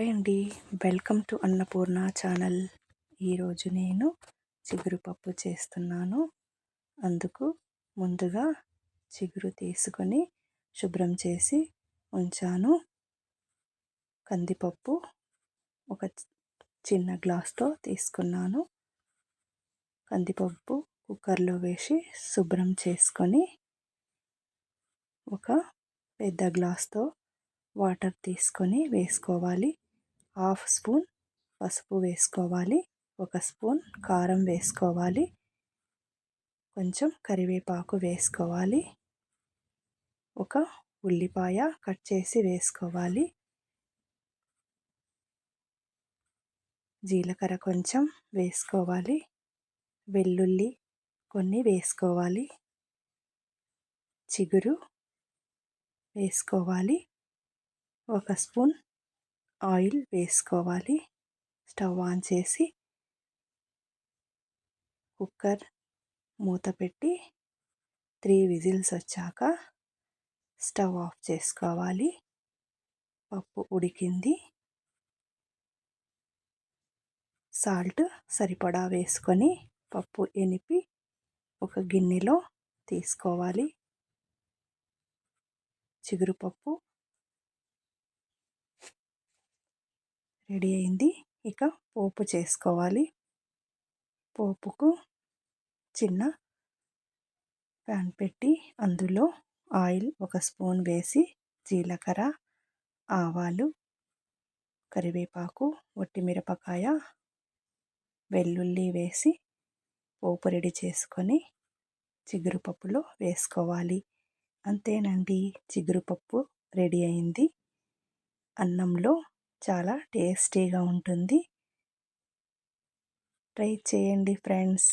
Hi అండి. Welcome to Annapurna channel. ఈరోజు నేను చిగురు పప్పు చేస్తున్నాను. అందుకు ముందుగా చిగురు తీసుకొని శుభ్రం చేసి ఉంచాను. కందిపప్పు ఒక చిన్న గ్లాస్తో తీసుకున్నాను. కందిపప్పు కుక్కర్లో వేసి శుభ్రం చేసుకొని ఒక పెద్ద గ్లాస్తో వాటర్ తీసుకొని వేసుకోవాలి. హాఫ్ స్పూన్ పసుపు వేసుకోవాలి. 1 స్పూన్ కారం వేసుకోవాలి. కొంచెం కరివేపాకు వేసుకోవాలి. ఒక ఉల్లిపాయ కట్ చేసి వేసుకోవాలి. జీలకర్ర కొంచెం వేసుకోవాలి. వెల్లుల్లి కొన్ని వేసుకోవాలి. చిగురు వేసుకోవాలి. 1 స్పూన్ ఆయిల్ వేసుకోవాలి. స్టవ్ ఆన్ చేసి కుక్కర్ మూత పెట్టి 3 విజిల్స్ వచ్చాక స్టవ్ ఆఫ్ చేసుకోవాలి. పప్పు ఉడికింది. సాల్ట్ సరిపడా వేసుకొని పప్పు ఎనిపి ఒక గిన్నెలో తీసుకోవాలి. చిగురుపప్పు రెడీ అయింది. ఇక పోపు చేసుకోవాలి. పోపుకు చిన్న ప్యాన్ పెట్టి అందులో ఆయిల్ 1 స్పూన్ వేసి జీలకర్ర, ఆవాలు, కరివేపాకు, ఒట్టిమిరపకాయ, వెల్లుల్లి వేసి పోపు రెడీ చేసుకొని చిగురుపప్పులో వేసుకోవాలి. అంతేనండి, చిగురుపప్పు రెడీ అయింది. అన్నంలో చాలా టేస్టీగా ఉంటుంది. ట్రై చేయండి ఫ్రెండ్స్.